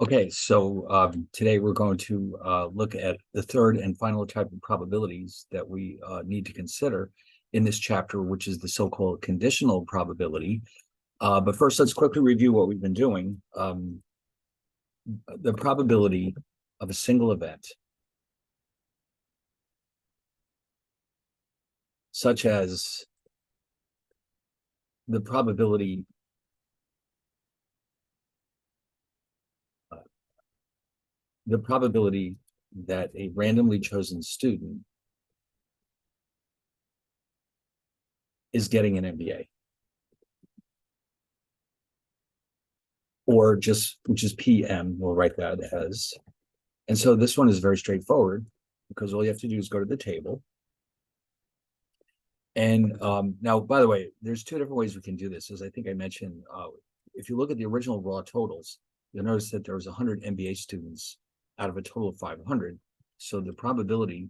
Okay, so today we're going to look at the third and final type of probabilities that we need to consider in this chapter, which is the so-called conditional probability. But first, let's quickly review what we've been doing. The probability of a single event, such as the probability that a randomly chosen student is getting an MBA, or just which is PM. We'll write that as. And so this one is very straightforward because all you have to do is go to the table. And now, by the way, there's two different ways we can do this. As I think I mentioned, if you look at the original raw totals, you'll notice that there was 100 MBA students out of a total of 500. So the probability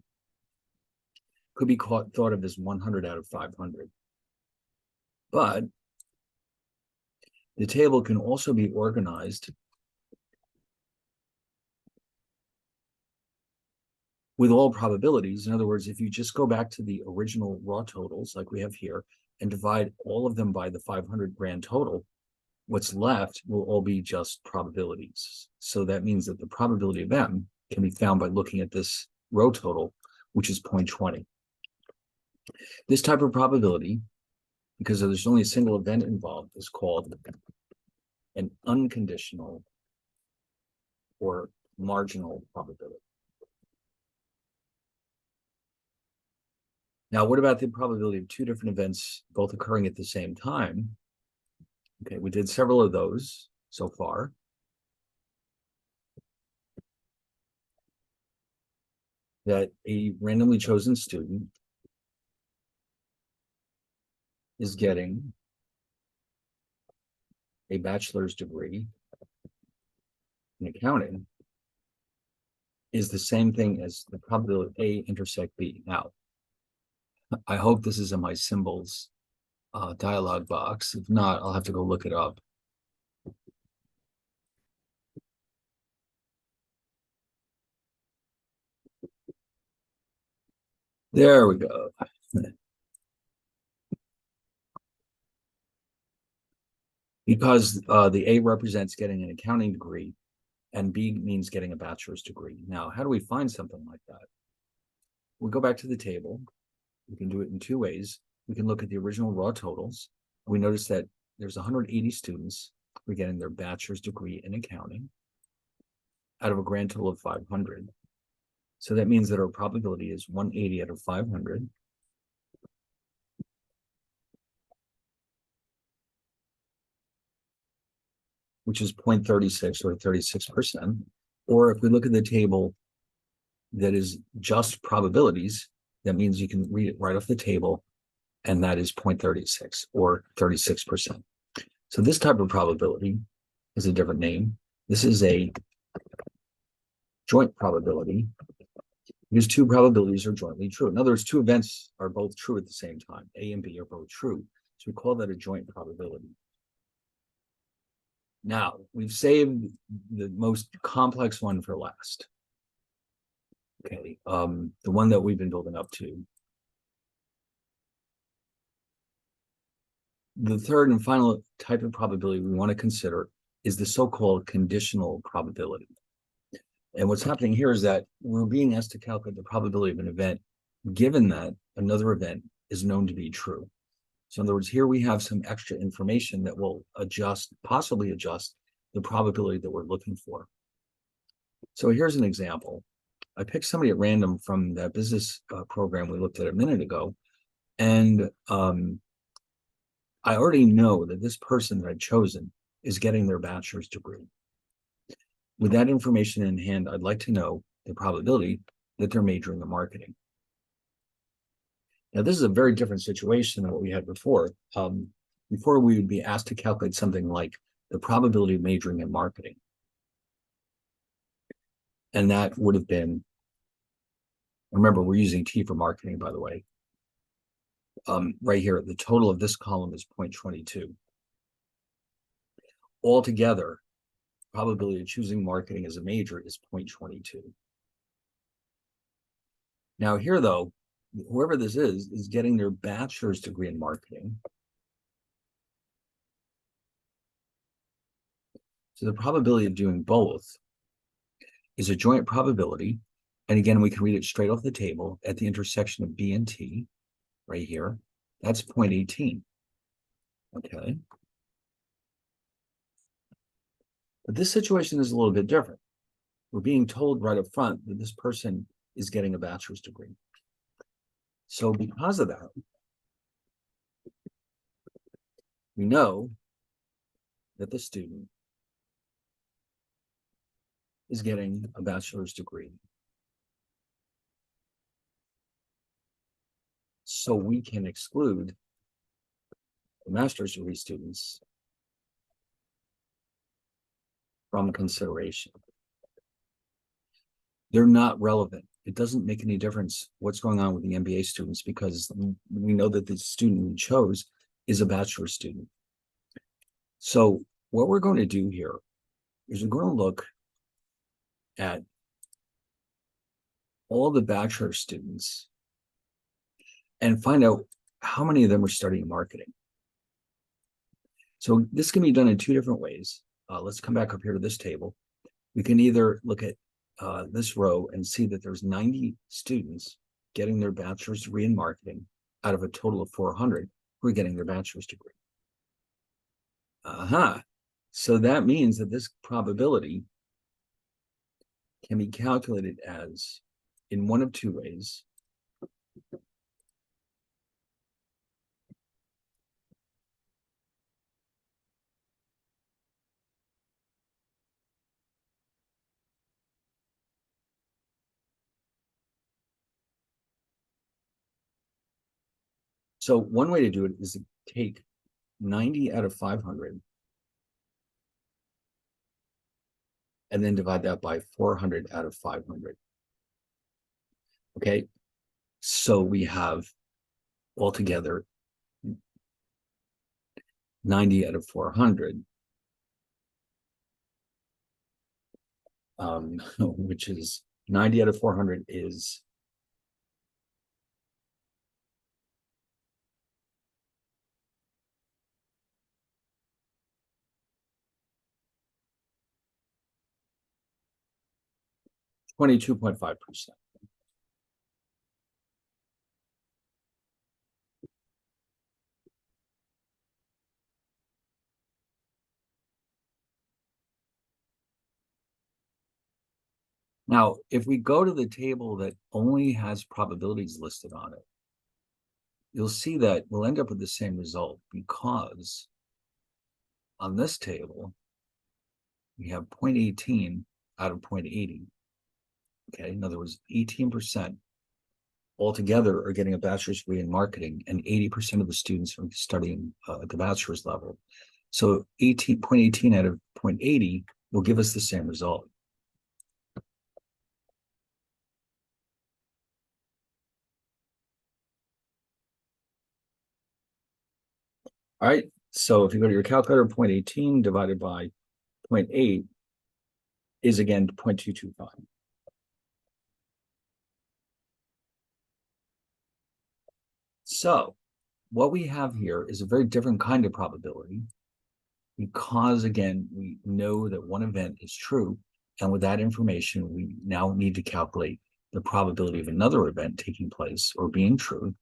could be thought of as 100 out of 500. But the table can also be organized with all probabilities. In other words, if you just go back to the original raw totals like we have here and divide all of them by the 500 grand total, what's left will all be just probabilities. So that means that the probability of M can be found by looking at this row total, which is 0.20. This type of probability, because there's only a single event involved, is called an unconditional or marginal probability. Now, what about the probability of two different events both occurring at the same time? Okay, we did several of those so far. That a randomly chosen student is getting a bachelor's degree in accounting is the same thing as the probability of A intersect B. Now, I hope this is in my symbols dialog box. If not, I'll have to go look it up. There we go. Because the A represents getting an accounting degree and B means getting a bachelor's degree. Now, how do we find something like that? We go back to the table. We can do it in two ways. We can look at the original raw totals. We notice that there's 180 students who are getting their bachelor's degree in accounting out of a grand total of 500. So that means that our probability is 180 out of 500. Which is 0.36 or 36%. Or if we look at the table that is just probabilities, that means you can read it right off the table, and that is 0.36 or 36%. So this type of probability is a different name. This is a joint probability because two probabilities are jointly true. In other words, two events are both true at the same time. A and B are both true. So we call that a joint probability. Now, we've saved the most complex one for last. Okay, the one that we've been building up to. The third and final type of probability we want to consider is the so-called conditional probability. And what's happening here is that we're being asked to calculate the probability of an event given that another event is known to be true. So in other words, here we have some extra information that will possibly adjust the probability that we're looking for. So here's an example. I picked somebody at random from that business program we looked at a minute ago. And I already know that this person that I've chosen is getting their bachelor's degree. With that information in hand, I'd like to know the probability that they're majoring in marketing. Now, this is a very different situation than what we had before. Before, we would be asked to calculate something like the probability of majoring in marketing. And that would have been, remember, we're using T for marketing, by the way. Right here, the total of this column is 0.22. Altogether, probability of choosing marketing as a major is 0.22. Now here, though, whoever this is getting their bachelor's degree in marketing. So the probability of doing both is a joint probability. And again, we can read it straight off the table at the intersection of B and T right here. That's 0.18. Okay. But this situation is a little bit different. We're being told right up front that this person is getting a bachelor's degree. So because of that, we know that the student is getting a bachelor's degree. So we can exclude the master's degree students from consideration. They're not relevant. It doesn't make any difference what's going on with the MBA students because we know that the student we chose is a bachelor's student. So what we're going to do here is we're going to look at all the bachelor students and find out how many of them are studying marketing. So this can be done in two different ways. Let's come back up here to this table. We can either look at this row and see that there's 90 students getting their bachelor's degree in marketing out of a total of 400 who are getting their bachelor's degree. So that means that this probability can be calculated as in one of two ways. So one way to do it is to take 90 out of 500 and then divide that by 400 out of 500. Okay, so we have altogether 90 out of 400, which is 90 out of 400 is 22.5%. Now, if we go to the table that only has probabilities listed on it, you'll see that we'll end up with the same result because on this table, we have 0.18 out of 0.80. Okay, in other words, 18% altogether are getting a bachelor's degree in marketing, and 80% of the students are studying at the bachelor's level. So 0.18 out of 0.80 will give us the same result. All right, so if you go to your calculator, 0.18 divided by 0.8 is again 0.225. So what we have here is a very different kind of probability because, again, we know that one event is true. And with that information, we now need to calculate the probability of another event taking place or being true.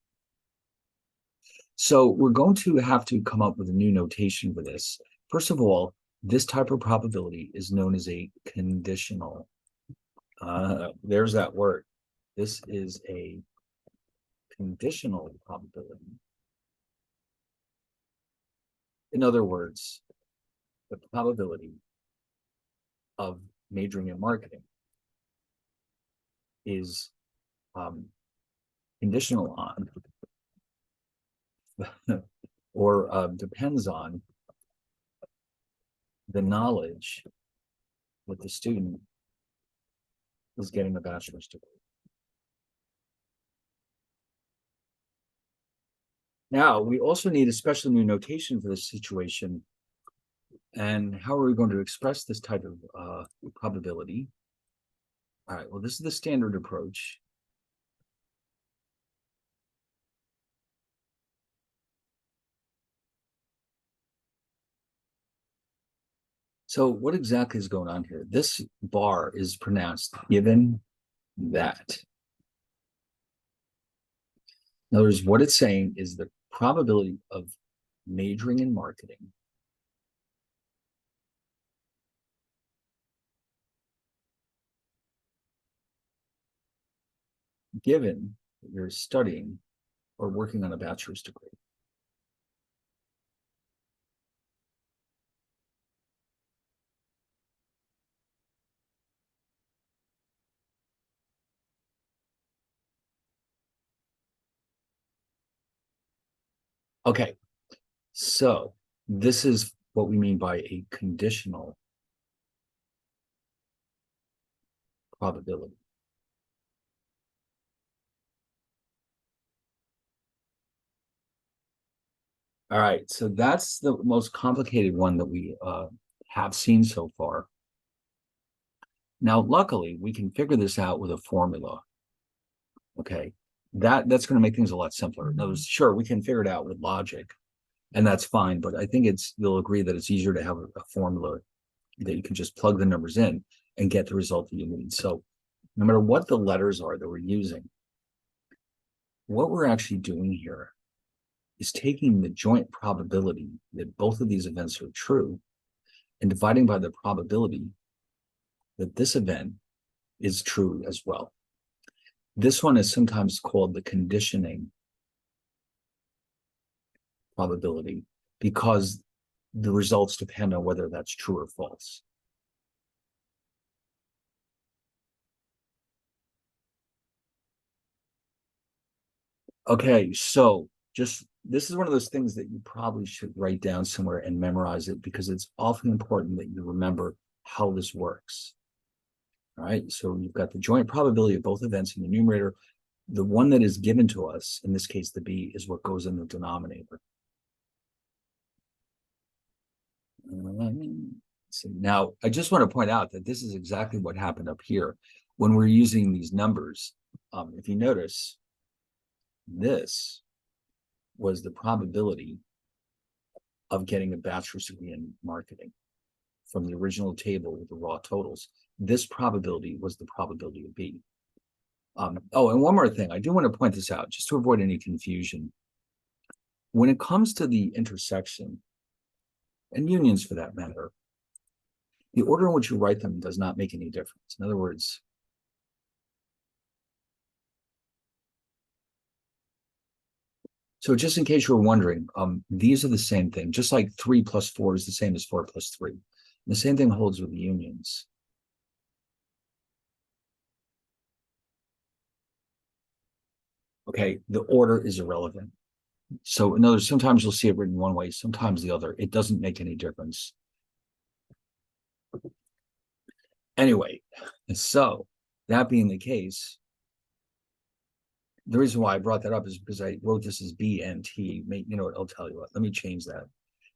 So we're going to have to come up with a new notation for this. First of all, this type of probability is known as a conditional. There's that word. This is a conditional probability. In other words, the probability of majoring in marketing is conditional on or depends on the knowledge that the student is getting a bachelor's degree. Now, we also need a special new notation for this situation, And how are we going to express this type of probability? All right, well, this is the standard approach. So what exactly is going on here? This bar is pronounced given that. In other words, what it's saying is the probability of majoring in marketing given that you're studying or working on a bachelor's degree. Okay, so this is what we mean by a conditional probability. All right, so that's the most complicated one that we have seen so far. Now, luckily, we can figure this out with a formula. Okay, that's going to make things a lot simpler. In other words, sure, we can figure it out with logic, and that's fine. But I think you'll agree that it's easier to have a formula that you can just plug the numbers in and get the result that you need. So, no matter what the letters are that we're using, what we're actually doing here is taking the joint probability that both of these events are true and dividing by the probability that this event is true as well. This one is sometimes called the conditioning probability because the results depend on whether that's true or false. Okay, so just this is one of those things that you probably should write down somewhere and memorize it because it's often important that you remember how this works. All right, so you've got the joint probability of both events in the numerator. The one that is given to us, in this case, the B, is what goes in the denominator. So now, I just want to point out that this is exactly what happened up here when we're using these numbers. If you notice, this was the probability of getting a bachelor's degree in marketing from the original table with the raw totals. This probability was the probability of B. Oh, and one more thing, I do want to point this out just to avoid any confusion. When it comes to the intersection, and unions for that matter, the order in which you write them does not make any difference. In other words, so just in case you were wondering, these are the same thing, just like 3 plus 4 is the same as 4 plus 3. And the same thing holds with the unions. Okay, the order is irrelevant. So in other words, sometimes you'll see it written one way, sometimes the other. It doesn't make any difference. Anyway, so that being the case, the reason why I brought that up is because I wrote this as B and T. You know what? I'll tell you what. Let me change that,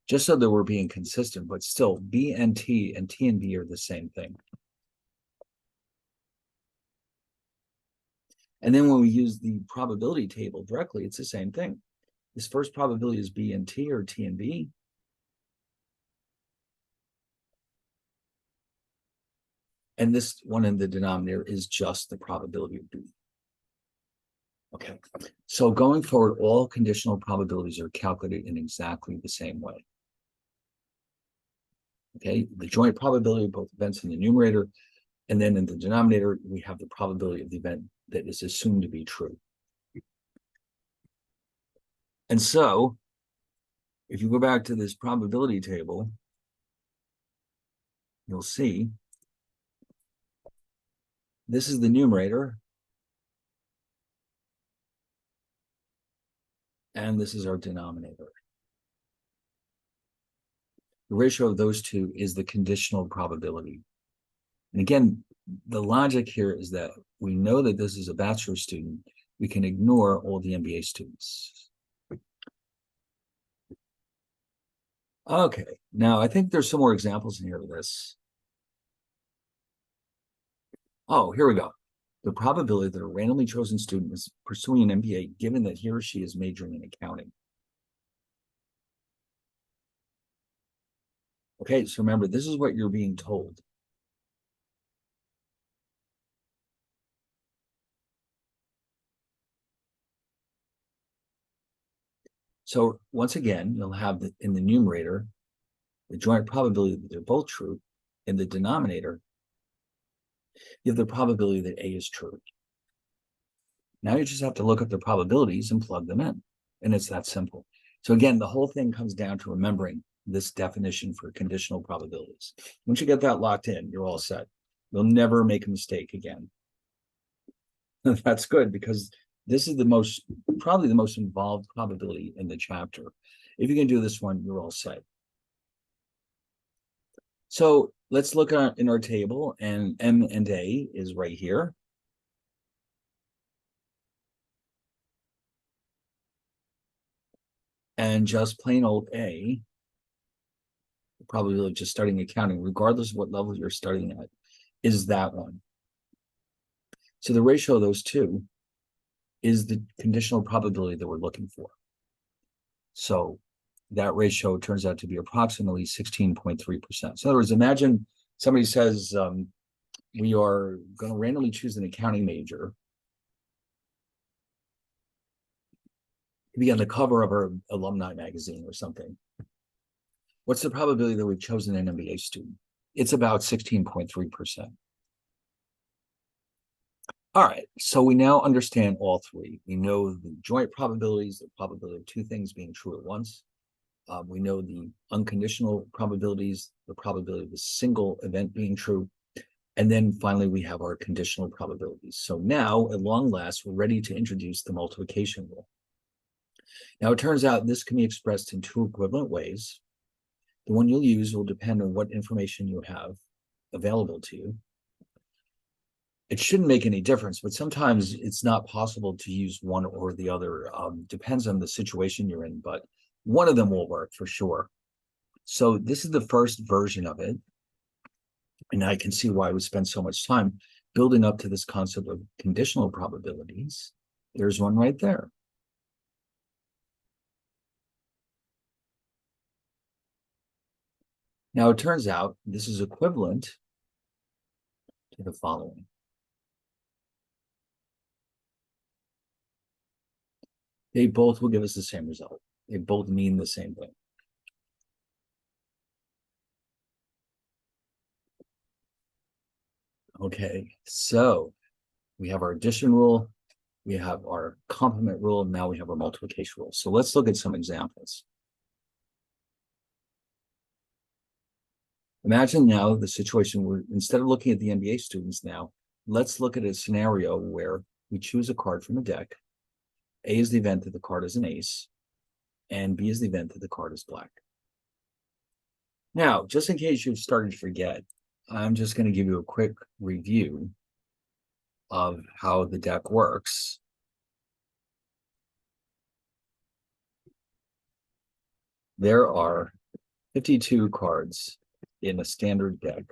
just so that we're being consistent. But still, B and T and B are the same thing. And then when we use the probability table directly, it's the same thing. This first probability is B and T or T and B. And this one in the denominator is just the probability of B. Okay, so going forward, all conditional probabilities are calculated in exactly the same way. Okay, the joint probability of both events in the numerator, and then in the denominator, we have the probability of the event that is assumed to be true. And so, if you go back to this probability table, you'll see this is the numerator, and this is our denominator. The ratio of those two is the conditional probability. And again, the logic here is that we know that this is a bachelor's student. We can ignore all the MBA students. Okay, now I think there's some more examples in here of this. Oh, here we go. The probability that a randomly chosen student is pursuing an MBA given that he or she is majoring in accounting. Okay, so remember, this is what you're being told. So once again, you'll have in the numerator, the joint probability that they're both true. In the denominator, you have the probability that A is true. Now you just have to look up the probabilities and plug them in. And it's that simple. So again, the whole thing comes down to remembering this definition for conditional probabilities. Once you get that locked in, you're all set. You'll never make a mistake again. That's good because this is probably the most involved probability in the chapter. If you can do this one, you're all set. So let's look in our table, and M and A is right here. And just plain old A, probably just starting accounting, regardless of what level you're starting at, is that one. So the ratio of those two is the conditional probability that we're looking for. So that ratio turns out to be approximately 16.3%. So in other words, imagine somebody says, we are going to randomly choose an accounting major. Be on the cover of our alumni magazine or something. What's the probability that we've chosen an MBA student? It's about 16.3%. All right, so we now understand all three. We know the joint probabilities, the probability of two things being true at once. We know the unconditional probabilities, the probability of a single event being true. And then finally, we have our conditional probabilities. So now, at long last, we're ready to introduce the multiplication rule. Now, it turns out this can be expressed in two equivalent ways. The one you'll use will depend on what information you have available to you. It shouldn't make any difference, but sometimes it's not possible to use one or the other. Depends on the situation you're in, but one of them will work for sure. So this is the first version of it. And I can see why we spend so much time building up to this concept of conditional probabilities. There's one right there. Now, it turns out this is equivalent to the following. They both will give us the same result. They both mean the same thing. Okay, so we have our addition rule, we have our complement rule, and now we have our multiplication rule. So let's look at some examples. Imagine now the situation where instead of looking at the MBA students now, let's look at a scenario where we choose a card from a deck. A is the event that the card is an ace, and B is the event that the card is black. Now, just in case you've started to forget, I'm just going to give you a quick review of how the deck works. There are 52 cards in a standard deck,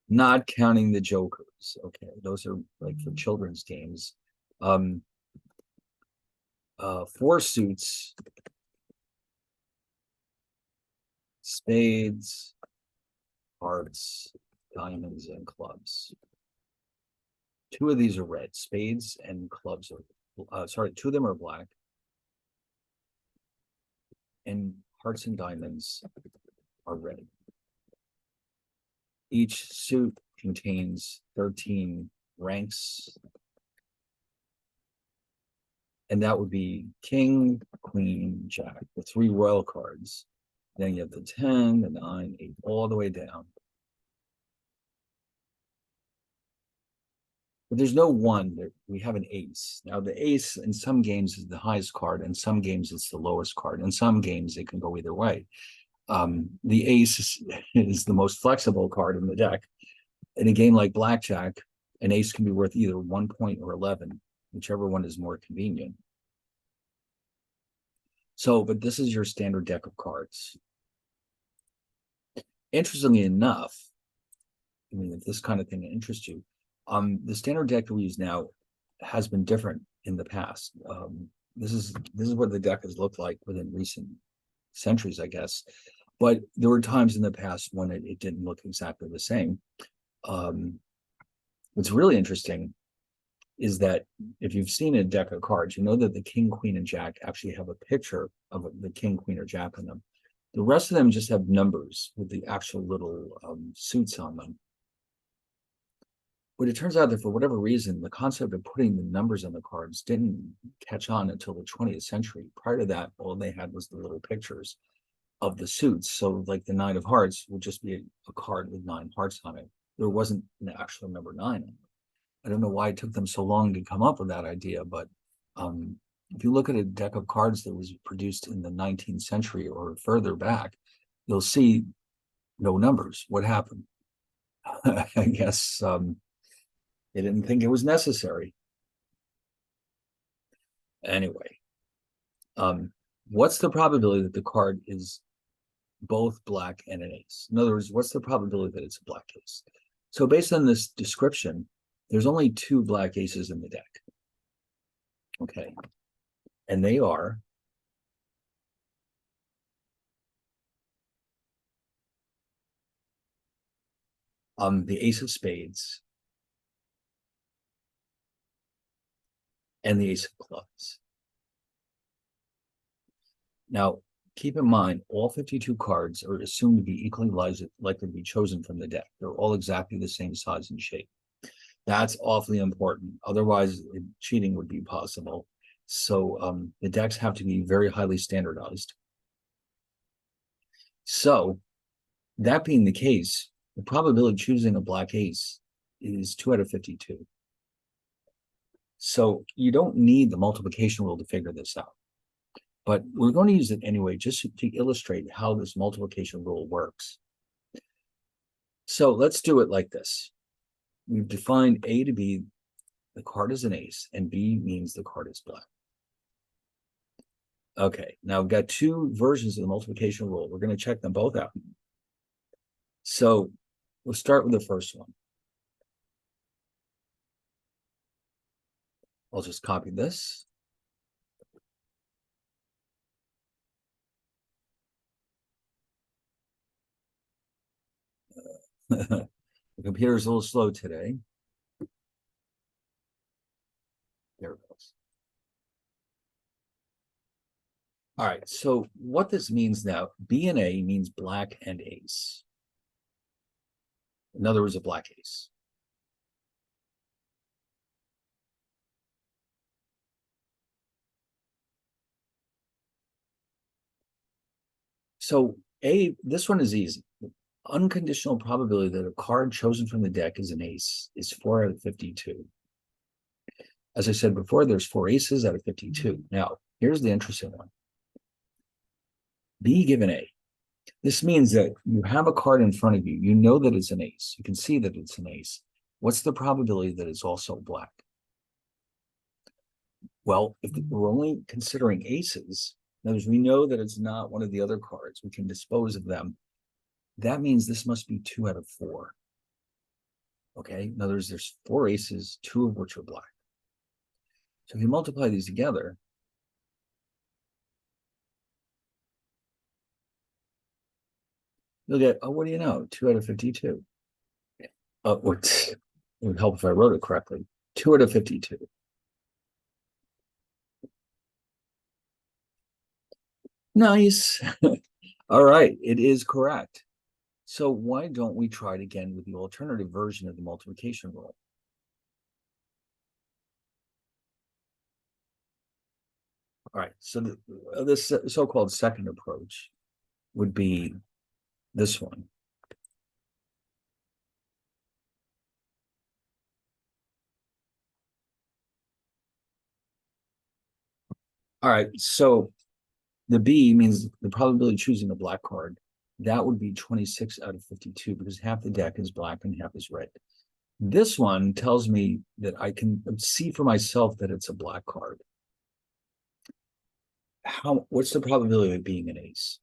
not counting the jokers. Okay, those are like for children's games. 4 suits, spades, hearts, diamonds, and clubs. 2 of these are red. Spades and clubs are, 2 of them are black. And hearts and diamonds are red. Each suit contains 13 ranks. And that would be king, queen, jack, the 3 royal cards. Then you have the 10, the 9, 8, all the way down. But there's no 1. We have an ace. Now, the ace in some games is the highest card, in some games it's the lowest card. In some games, it can go either way. The ace is the most flexible card in the deck. In a game like blackjack, an ace can be worth either 1 point or 11, whichever one is more convenient. So, but this is your standard deck of cards. Interestingly enough, I mean, if this kind of thing interests you, the standard deck that we use now has been different in the past. This is what the deck has looked like within recent centuries, I guess. But there were times in the past when it didn't look exactly the same. What's really interesting is that if you've seen a deck of cards, you know that the king, queen, and jack actually have a picture of the king, queen, or jack on them. The rest of them just have numbers with the actual little suits on them. But it turns out that for whatever reason, the concept of putting the numbers on the cards didn't catch on until the 20th century. Prior to that, all they had was the little pictures of the suits. So like the 9 of hearts would just be a card with 9 hearts on it. There wasn't an actual number 9 on it. I don't know why it took them so long to come up with that idea, but if you look at a deck of cards that was produced in the 19th century or further back, you'll see no numbers. What happened? I guess they didn't think it was necessary. Anyway, what's the probability that the card is both black and an ace? In other words, what's the probability that it's a black ace? So based on this description, there's only 2 black aces in the deck. Okay. And they are the ace of spades and the ace of clubs. Now, keep in mind, all 52 cards are assumed to be equally likely to be chosen from the deck. They're all exactly the same size and shape. That's awfully important. Otherwise, cheating would be possible. So the decks have to be very highly standardized. So that being the case, the probability of choosing a black ace is 2 out of 52. So you don't need the multiplication rule to figure this out. But we're going to use it anyway, just to illustrate how this multiplication rule works. So let's do it like this. We've defined A to be the card is an ace, and B means the card is black. Okay, now we've got 2 versions of the multiplication rule. We're going to check them both out. So we'll start with the first one. I'll just copy this. The computer's a little slow today. There it goes. All right, so what this means now, B and A means black and ace. In other words, a black ace. So this one is easy. Unconditional probability that a card chosen from the deck is an ace is 4 out of 52. As I said before, there's 4 aces out of 52. Now, here's the interesting one. B given A. This means that you have a card in front of you. You know that it's an ace. You can see that it's an ace. What's the probability that it's also black? Well, if we're only considering aces, in other words, we know that it's not one of the other cards. We can dispose of them. That means this must be 2 out of 4. Okay, in other words, there's 4 aces, 2 of which are black. So if you multiply these together, you'll get, oh, what do you know? 2 out of 52. It would help if I wrote it correctly. 2 out of 52. Nice. All right, it is correct. So why don't we try it again with the alternative version of the multiplication rule? All right, so this so-called second approach would be this one. All right, so the B means the probability of choosing a black card. That would be 26 out of 52 because half the deck is black and half is red. This one tells me that I can see for myself that it's a black card. What's the probability of it being an ace?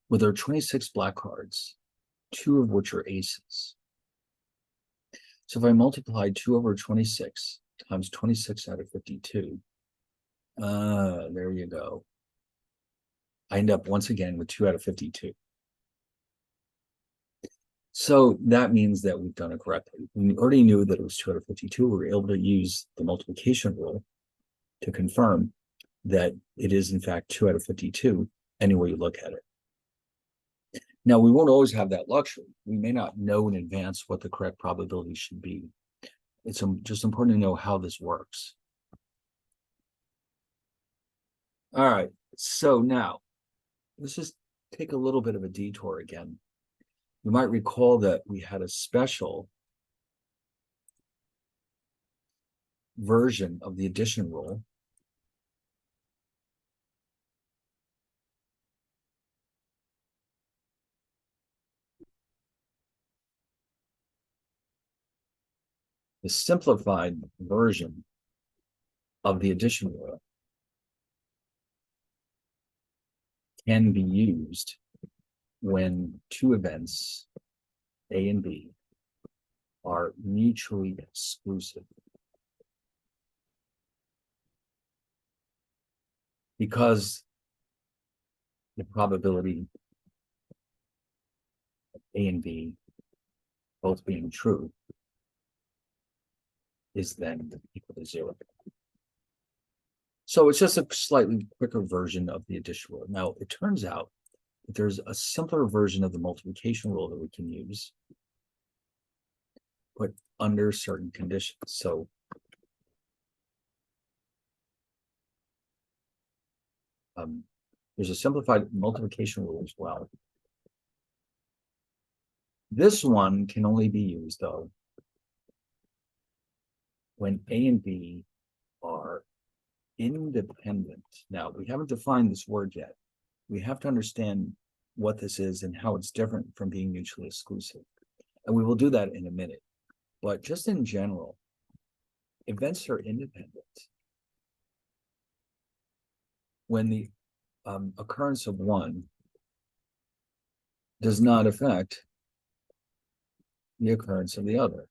Well, there are 26 black cards, 2 of which are aces. So if I multiply 2 over 26 times 26 out of 52, there you go. I end up once again with 2 out of 52. So that means that we've done it correctly. We already knew that it was 2 out of 52. We were able to use the multiplication rule to confirm that it is in fact 2 out of 52, any way you look at it. Now, we won't always have that luxury. We may not know in advance what the correct probability should be. It's just important to know how this works. All right, so now let's just take a little bit of a detour again. You might recall that we had a special version of the addition rule. The simplified version of the addition rule can be used when 2 events, A and B, are mutually exclusive. Because the probability of A and B both being true is then equal to 0. So it's just a slightly quicker version of the addition rule. Now, it turns out that there's a simpler version of the multiplication rule that we can use, but under certain conditions. So there's a simplified multiplication rule as well. This one can only be used, though, when A and B are independent. Now, we haven't defined this word yet. We have to understand what this is and how it's different from being mutually exclusive. And we will do that in a minute. But just in general, events are independent when the occurrence of one does not affect the occurrence of the other,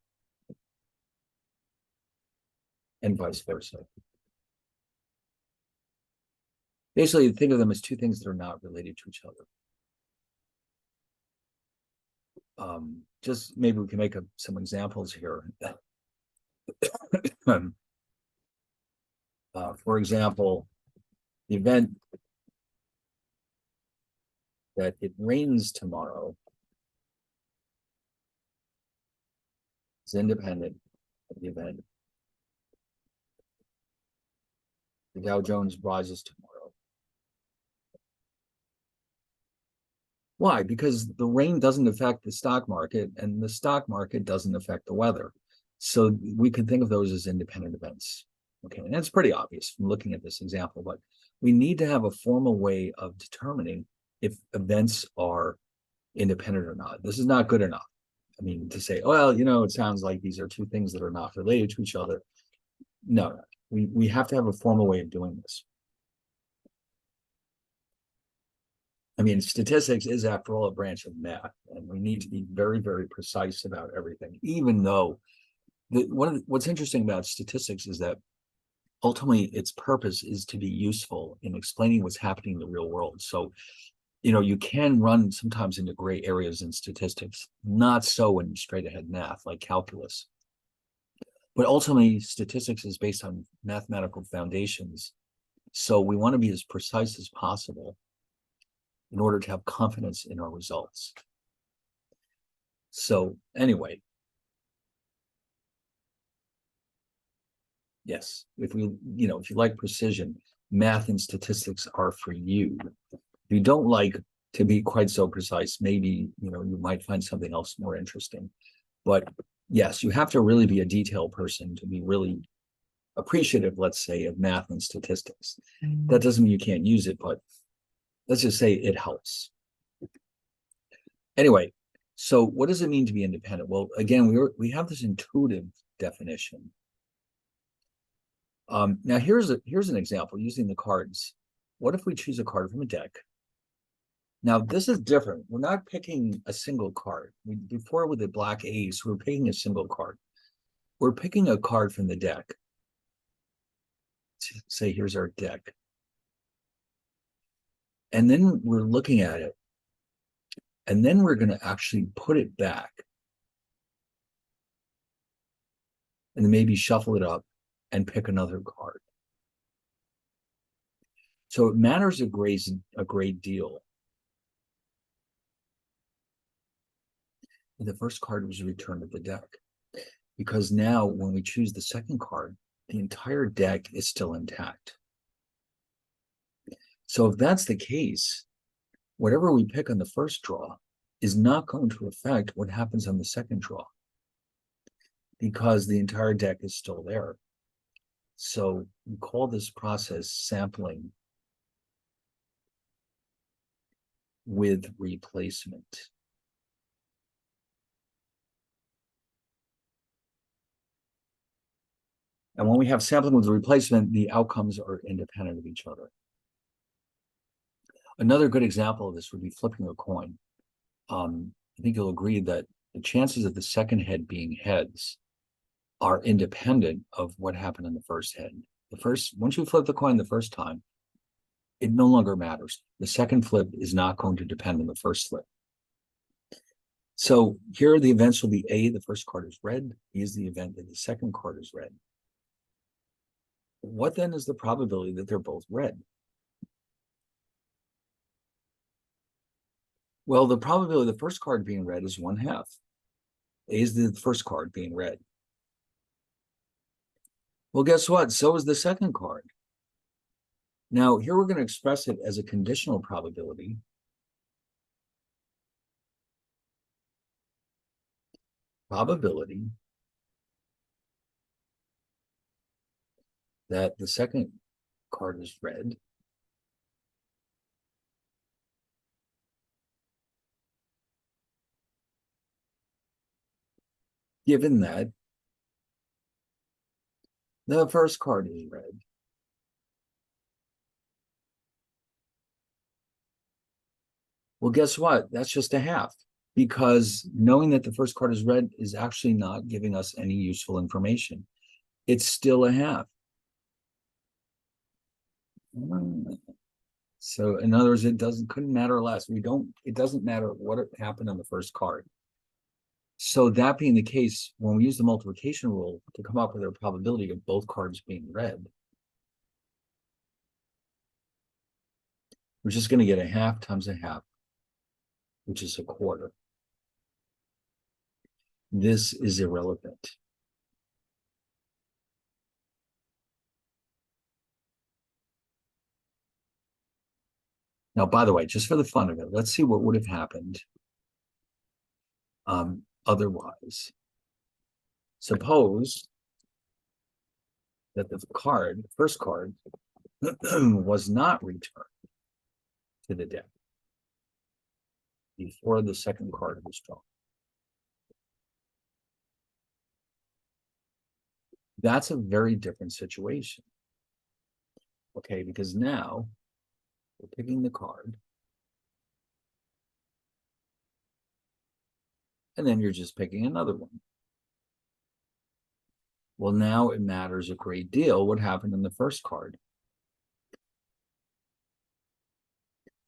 and vice versa. Basically, think of them as 2 things that are not related to each other. Just maybe we can make some examples here. For example, the event that it rains tomorrow is independent of the event the Dow Jones rises tomorrow. Why? Because the rain doesn't affect the stock market, and the stock market doesn't affect the weather. So we could think of those as independent events. Okay, and that's pretty obvious from looking at this example, but we need to have a formal way of determining if events are independent or not. This is not good enough. I mean, to say, well, it sounds like these are 2 things that are not related to each other. No, we have to have a formal way of doing this. I mean, statistics is, after all, a branch of math, and we need to be very, very precise about everything, even though what's interesting about statistics is that ultimately its purpose is to be useful in explaining what's happening in the real world. So, you can run sometimes into gray areas in statistics, not so in straight ahead math like calculus. But ultimately, statistics is based on mathematical foundations. So we want to be as precise as possible in order to have confidence in our results. So anyway, yes, if you like precision, math and statistics are for you. If you don't like to be quite so precise, maybe, you might find something else more interesting. But yes, you have to really be a detailed person to be really appreciative, let's say, of math and statistics. That doesn't mean you can't use it, but let's just say it helps. Anyway, so what does it mean to be independent? Well, again, we have this intuitive definition. Now here's an example using the cards. What if we choose a card from a deck Now, this is different. We're not picking a single card. Before with the black ace, we're picking a single card. We're picking a card from the deck. Say, here's our deck. And then we're looking at it. And then we're going to actually put it back. And then maybe shuffle it up and pick another card. So it matters a great deal. The first card was returned to the deck. Because now when we choose the second card, the entire deck is still intact. So if that's the case, whatever we pick on the first draw is not going to affect what happens on the second draw because the entire deck is still there. So we call this process sampling with replacement. And when we have sampling with replacement, the outcomes are independent of each other. Another good example of this would be flipping a coin. I think you'll agree that the chances of the second head being heads are independent of what happened in the first head. Once you flip the coin the first time, it no longer matters. The second flip is not going to depend on the first flip. So here the events will be A, the first card is red. B is the event that the second card is red. What then is the probability that they're both red? Well, the probability of the first card being red is 1/2. A is the first card being red. Well, guess what? So is the second card. Now, here we're going to express it as a conditional probability. Probability that the second card is red. Given that the first card is red. Well, guess what? That's just 1/2, because knowing that the first card is red is actually not giving us any useful information. It's still 1/2. So in other words, couldn't matter less. It doesn't matter what happened on the first card. So that being the case, when we use the multiplication rule to come up with a probability of both cards being red, we're just going to get 1/2 times 1/2, which is 1/4. This is irrelevant. Now, by the way, just for the fun of it, let's see what would have happened otherwise. Suppose that the first card, was not returned to the deck before the second card was drawn. That's a very different situation. Okay, because now we're picking the card. And then you're just picking another one. Well, now it matters a great deal what happened in the first card.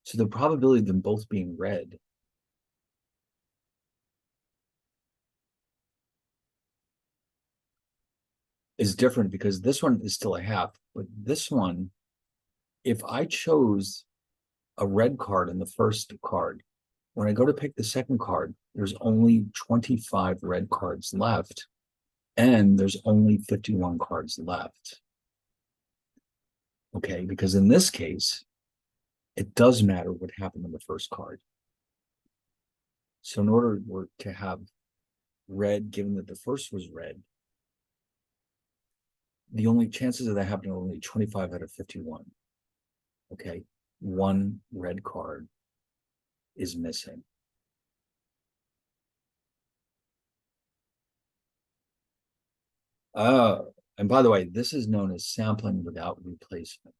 So the probability of them both being red is different because this one is still 1/2, but this one, if I chose a red card in the first card, when I go to pick the second card, there's only 25 red cards left, and there's only 51 cards left. Okay, because in this case, it does matter what happened in the first card. So in order to have red, given that the first was red, the only chances of that happening are only 25 out of 51. Okay, one red card is missing. And by the way, this is known as sampling without replacement.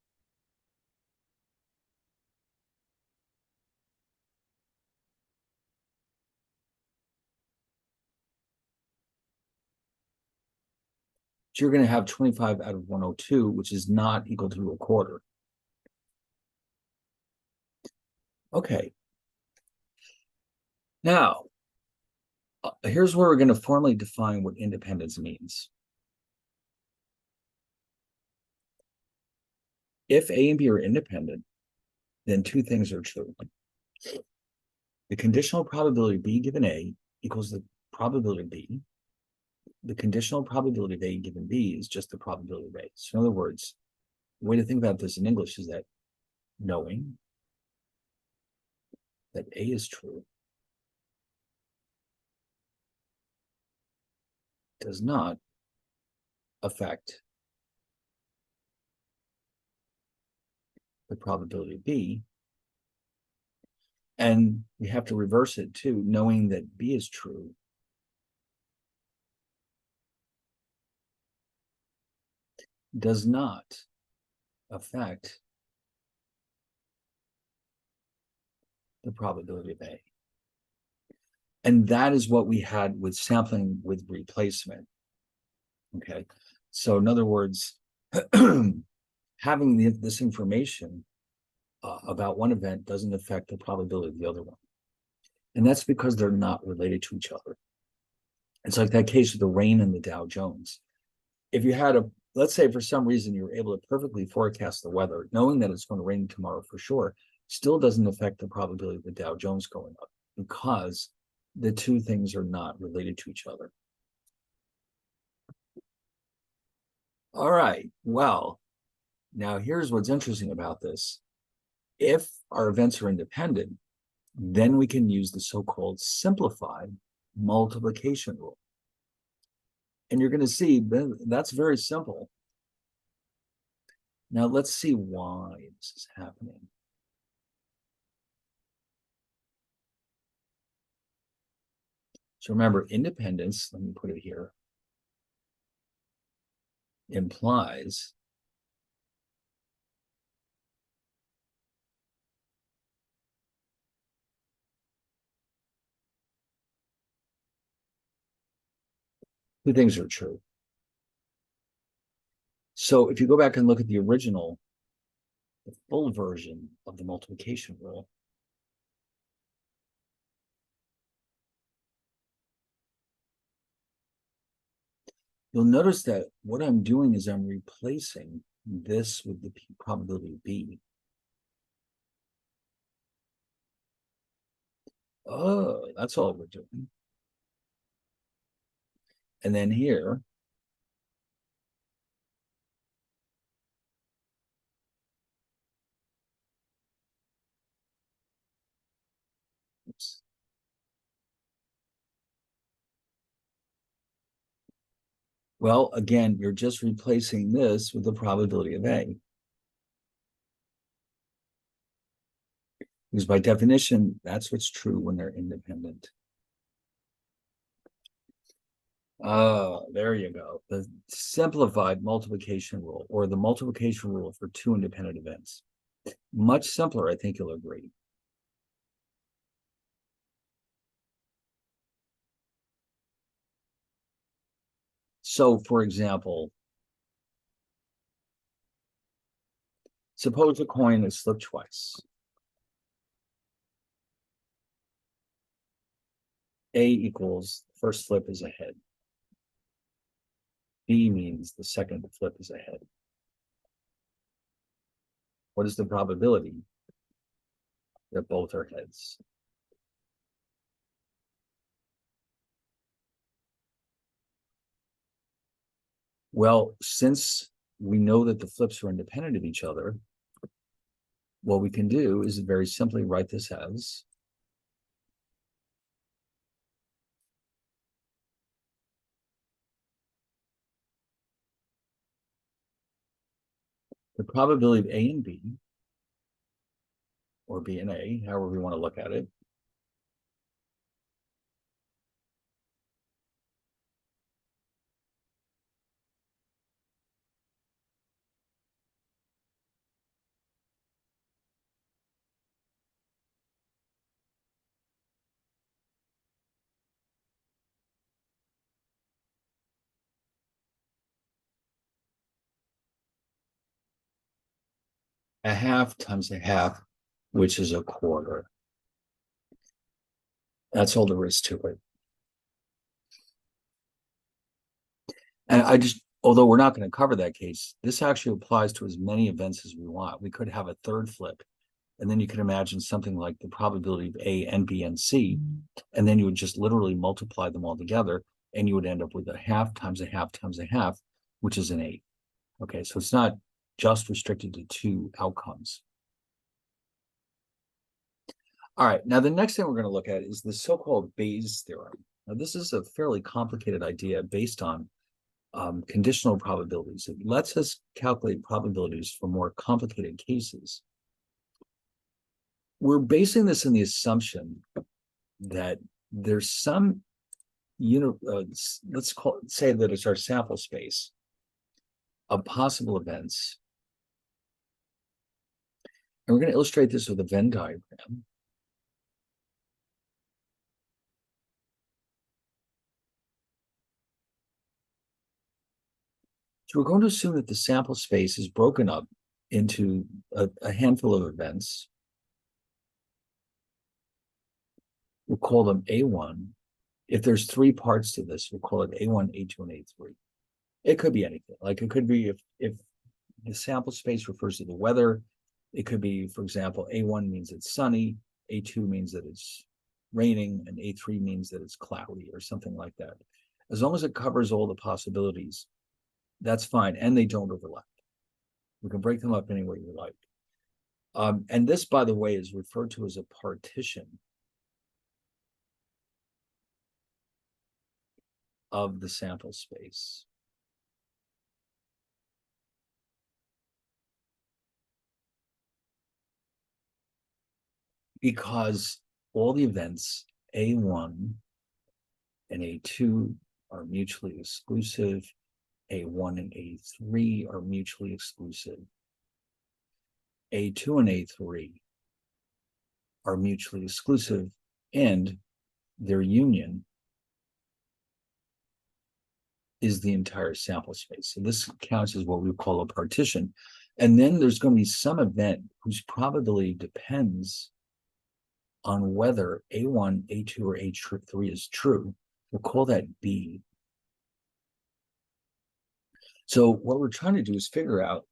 you're going to have 25 out of 102, which is not equal to a quarter. Okay. Now, here's where we're going to formally define what independence means. If A and B are independent, then two things are true. The conditional probability of B given A equals the probability of B. The conditional probability of A given B is just the probability of A. So in other words, the way to think about this in English is that knowing that A is true does not affect the probability of B. And we have to reverse it too, knowing that B is true does not affect the probability of A. And that is what we had with sampling with replacement. Okay. So in other words, having this information about one event doesn't affect the probability of the other one. And that's because they're not related to each other. It's like that case with the rain and the Dow Jones. If you had let's say for some reason you were able to perfectly forecast the weather, knowing that it's going to rain tomorrow for sure, still doesn't affect the probability of the Dow Jones going up because the two things are not related to each other. All right, well, now here's what's interesting about this. If our events are independent, then we can use the so-called simplified multiplication rule. And you're going to see that's very simple. Now let's see why this is happening. So remember, independence, let me put it here, implies two things are true. So if you go back and look at the original, the full version of the multiplication rule, you'll notice that what I'm doing is I'm replacing this with the probability of B. Oh, that's all we're doing. And then here, oops. Well, again, you're just replacing this with the probability of A. Because by definition, that's what's true when they're independent. There you go. The simplified multiplication rule, or the multiplication rule for two independent events. Much simpler, I think you'll agree. So, for example, suppose a coin is flipped twice. A equals first flip is a head. B means the second flip is a head. What is the probability that both are heads? Well, since we know that the flips are independent of each other, what we can do is very simply write this as the probability of A and B, or B and A, however we want to look at it, a half times a half, which is a quarter. That's all there is to it. And I just, although we're not going to cover that case, this actually applies to as many events as we want. We could have a third flip, and then you could imagine something like the probability of A and B and C, and then you would just literally multiply them all together, and you would end up with a half times a half times a half, which is an 8. Okay, so it's not just restricted to 2 outcomes. All right, now the next thing we're going to look at is the so-called Bayes theorem. Now, this is a fairly complicated idea based on conditional probabilities. It lets us calculate probabilities for more complicated cases. We're basing this in the assumption that there's some, let's say that it's our sample space of possible events. And we're going to illustrate this with a Venn diagram. So we're going to assume that the sample space is broken up into a handful of events. We'll call them A1. If there's 3 parts to this, we'll call it A1, A2, and A3. It could be anything. Like it could be if the sample space refers to the weather, it could be, for example, A1 means it's sunny, A2 means that it's raining, and A3 means that it's cloudy or something like that. As long as it covers all the possibilities, that's fine, and they don't overlap. We can break them up any way you like. And this, by the way, is referred to as a partition of the sample space. Because all the events A1 and A2 are mutually exclusive, A1 and A3 are mutually exclusive, A2 and A3 are mutually exclusive, and their union is the entire sample space. So this counts as what we call a partition. And then there's going to be some event whose probability depends on whether A1, A2, or A3 is true. We'll call that B. So what we're trying to do is figure out,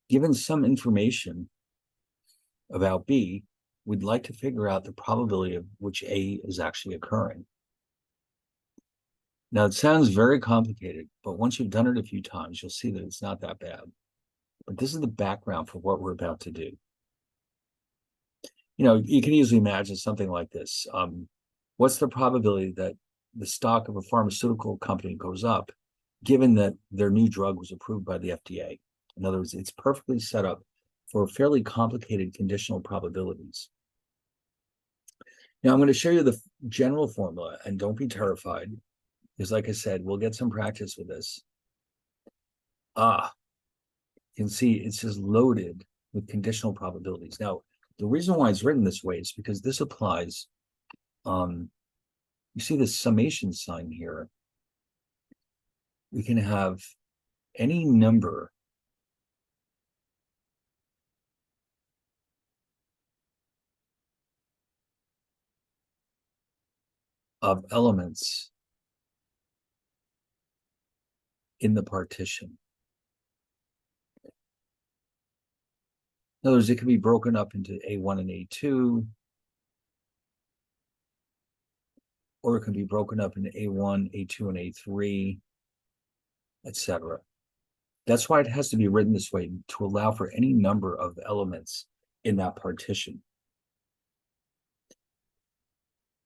given some information about B, we'd like to figure out the probability of which A is actually occurring. Now, it sounds very complicated, but once you've done it a few times, you'll see that it's not that bad. But this is the background for what we're about to do. You can easily imagine something like this. What's the probability that the stock of a pharmaceutical company goes up, given that their new drug was approved by the FDA? In other words, it's perfectly set up for fairly complicated conditional probabilities. Now, I'm going to show you the general formula, and don't be terrified, because like I said, we'll get some practice with this. You can see it's just loaded with conditional probabilities. Now, the reason why it's written this way is because this applies, you see the summation sign here. We can have any number of elements in the partition. In other words, it can be broken up into A1 and A2, or it can be broken up into A1, A2, and A3, etc. That's why it has to be written this way, to allow for any number of elements in that partition.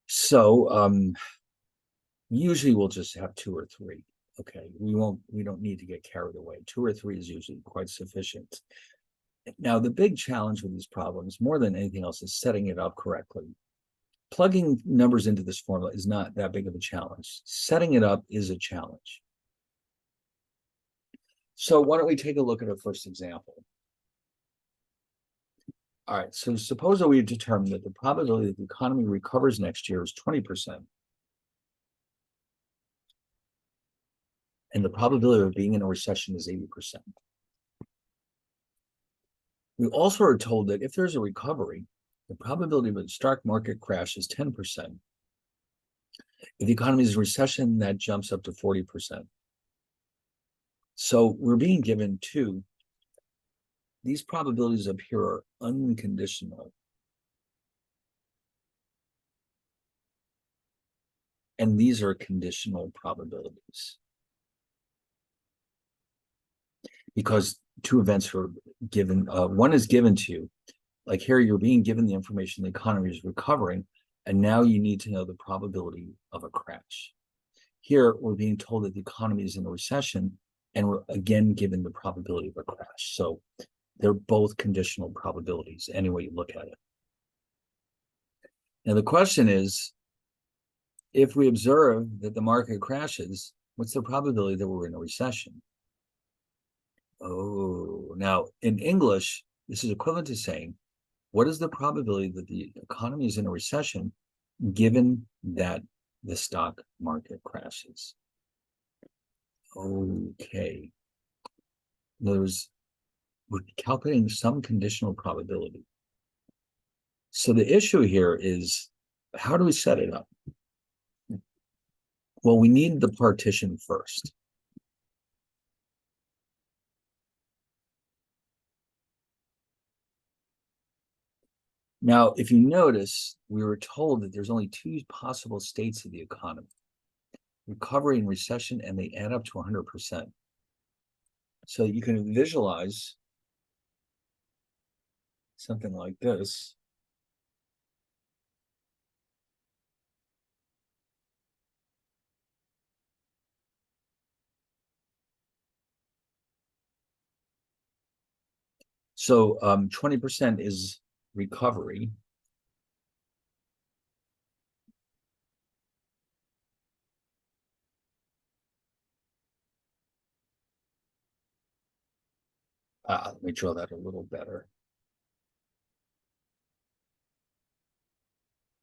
So usually we'll just have 2 or 3. Okay, we don't need to get carried away. 2 or 3 is usually quite sufficient. Now, the big challenge with these problems, more than anything else, is setting it up correctly. Plugging numbers into this formula is not that big of a challenge. Setting it up is a challenge. So why don't we take a look at our first example? All right, so suppose that we've determined that the probability that the economy recovers next year is 20%. And the probability of being in a recession is 80%. We also are told that if there's a recovery, the probability of a stock market crash is 10%. If the economy is in recession, that jumps up to 40%. So we're being given two. These probabilities up here are unconditional. And these are conditional probabilities. Because two events are given, one is given to you. Like here, you're being given the information the economy is recovering, and now you need to know the probability of a crash. Here, we're being told that the economy is in a recession, and we're again given the probability of a crash. So they're both conditional probabilities, any way you look at it. Now, the question is, if we observe that the market crashes, what's the probability that we're in a recession? Oh, now in English, this is equivalent to saying, what is the probability that the economy is in a recession given that the stock market crashes? Okay. In other words, we're calculating some conditional probability. So the issue here is, how do we set it up? Well, we need the partition first. Now, if you notice, we were told that there's only two possible states of the economy: recovery and recession, and they add up to 100%. So you can visualize something like this. So 20% is recovery. Let me draw that a little better.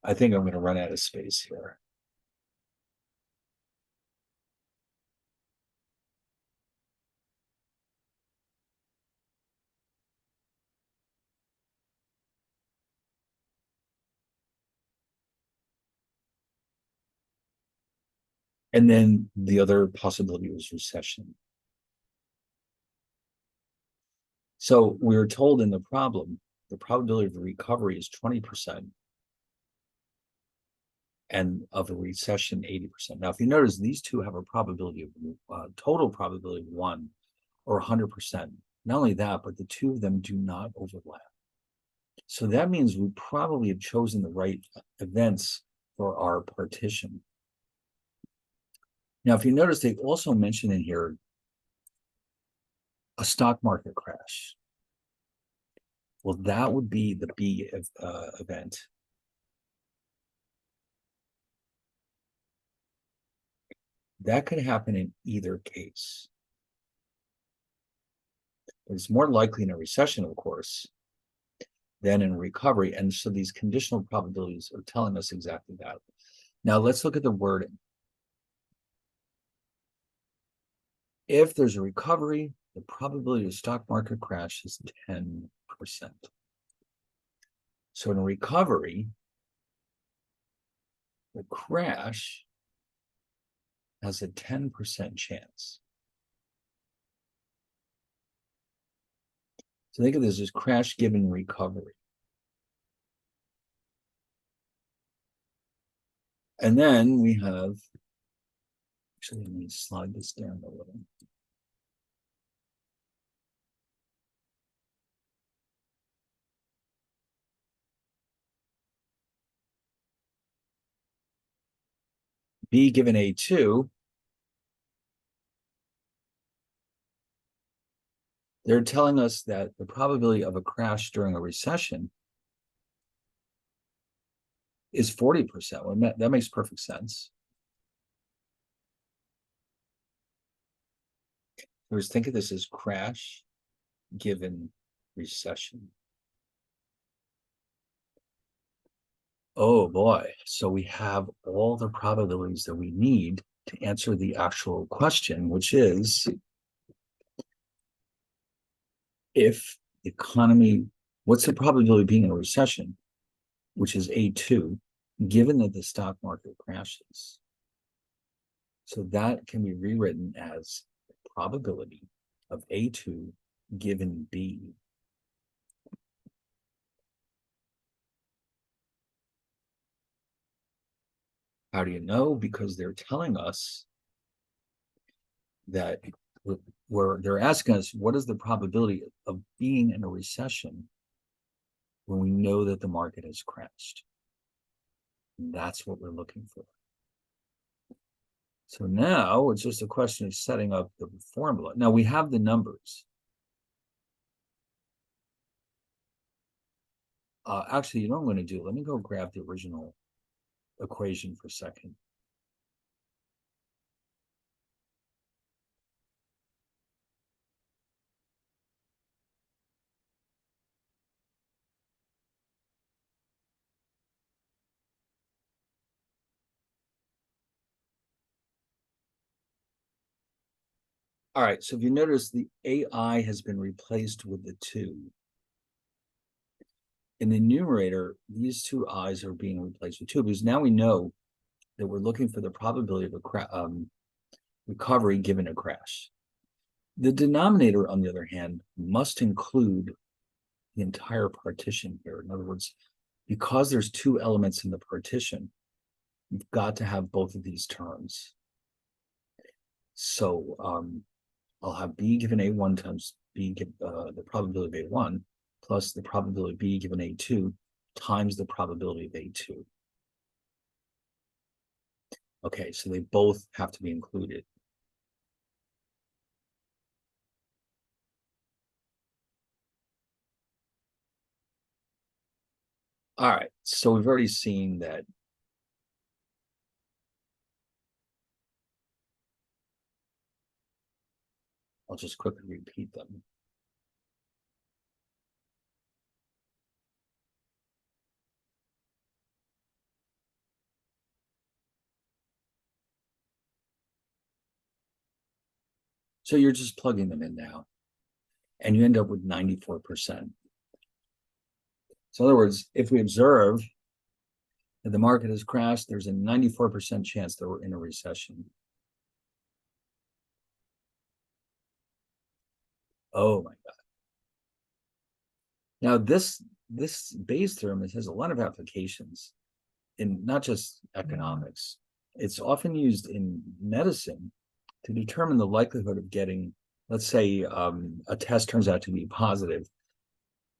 I think I'm going to run out of space here. And then the other possibility was recession. So we were told in the problem, the probability of the recovery is 20%, and of a recession, 80%. Now, if you notice, these two have a probability of total probability of 1 or 100%. Not only that, but the two of them do not overlap. So that means we probably have chosen the right events for our partition. Now, if you notice, they also mention in here a stock market crash. Well, that would be the B event. That could happen in either case. It's more likely in a recession, of course, than in a recovery. And so these conditional probabilities are telling us exactly that. Now, let's look at the wording. If there's a recovery, the probability of stock market crash is 10%. So in a recovery, the crash has a 10% chance. So think of this as crash given recovery. And then we have, actually, let me slide this down a little. B given A2, they're telling us that the probability of a crash during a recession is 40%. Well, that makes perfect sense. Let's think of this as crash given recession. Oh boy. So we have all the probabilities that we need to answer the actual question, which is, if economy, what's the probability of being in a recession, which is A2, given that the stock market crashes. So that can be rewritten as probability of A2 given B. How do you know? Because they're telling us that they're asking us, what is the probability of being in a recession when we know that the market has crashed? And that's what we're looking for. So now it's just a question of setting up the formula. Now we have the numbers. Actually, you know what I'm going to do? Let me go grab the original equation for a second. All right, so if you notice, the AI has been replaced with the 2. In the numerator, these 2 i's are being replaced with 2 because now we know that we're looking for the probability of a recovery given a crash. The denominator, on the other hand, must include the entire partition here. In other words, because there's 2 elements in the partition, you've got to have both of these terms. So I'll have B given A1 times B, the probability of A1, plus the probability of B given A2 times the probability of A2. Okay, so they both have to be included. All right, so we've already seen that I'll just quickly repeat them. So you're just plugging them in now, and you end up with 94%. So in other words, if we observe that the market has crashed, there's a 94% chance that we're in a recession. Oh my God. Now this Bayes theorem has a lot of applications in not just economics. It's often used in medicine to determine the likelihood of getting, let's say, a test turns out to be positive.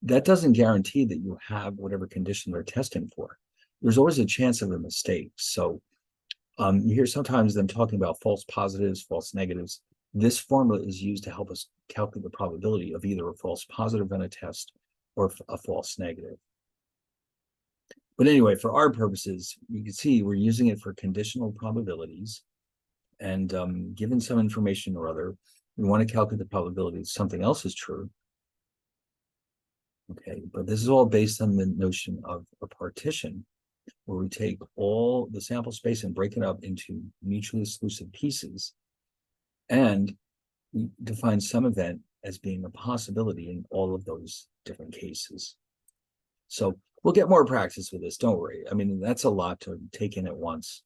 That doesn't guarantee that you have whatever condition they're testing for. There's always a chance of a mistake. So you hear sometimes them talking about false positives, false negatives. This formula is used to help us calculate the probability of either a false positive on a test or a false negative. But anyway, for our purposes, you can see we're using it for conditional probabilities. And given some information or other, we want to calculate the probability that something else is true. Okay, but this is all based on the notion of a partition, where we take all the sample space and break it up into mutually exclusive pieces, and we define some event as being a possibility in all of those different cases. So we'll get more practice with this, don't worry. I mean, that's a lot to take in at once,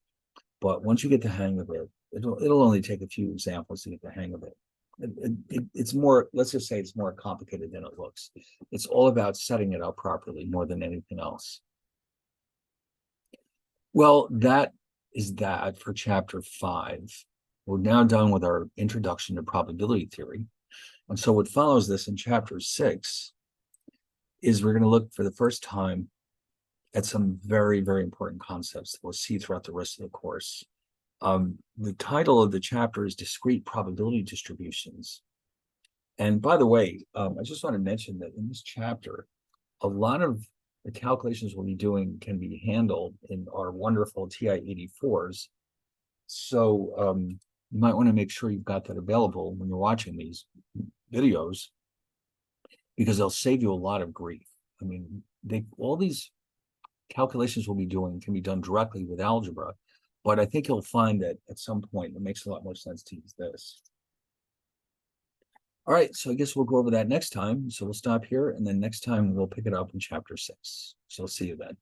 but once you get the hang of it, it'll only take a few examples to get the hang of it. It's more, let's just say it's more complicated than it looks. It's all about setting it up properly more than anything else. Well, that is that for chapter 5. We're now done with our introduction to probability theory. And so what follows this in chapter 6 is we're going to look for the first time at some very, very important concepts that we'll see throughout the rest of the course. The title of the chapter is Discrete Probability Distributions. And by the way, I just want to mention that in this chapter, a lot of the calculations we'll be doing can be handled in our wonderful TI-84s. So you might want to make sure you've got that available when you're watching these videos, because they'll save you a lot of grief. I mean, all these calculations we'll be doing can be done directly with algebra, but I think you'll find that at some point it makes a lot more sense to use this. All right, so I guess we'll go over that next time. So we'll stop here, and then next time we'll pick it up in chapter 6. So I'll see you then.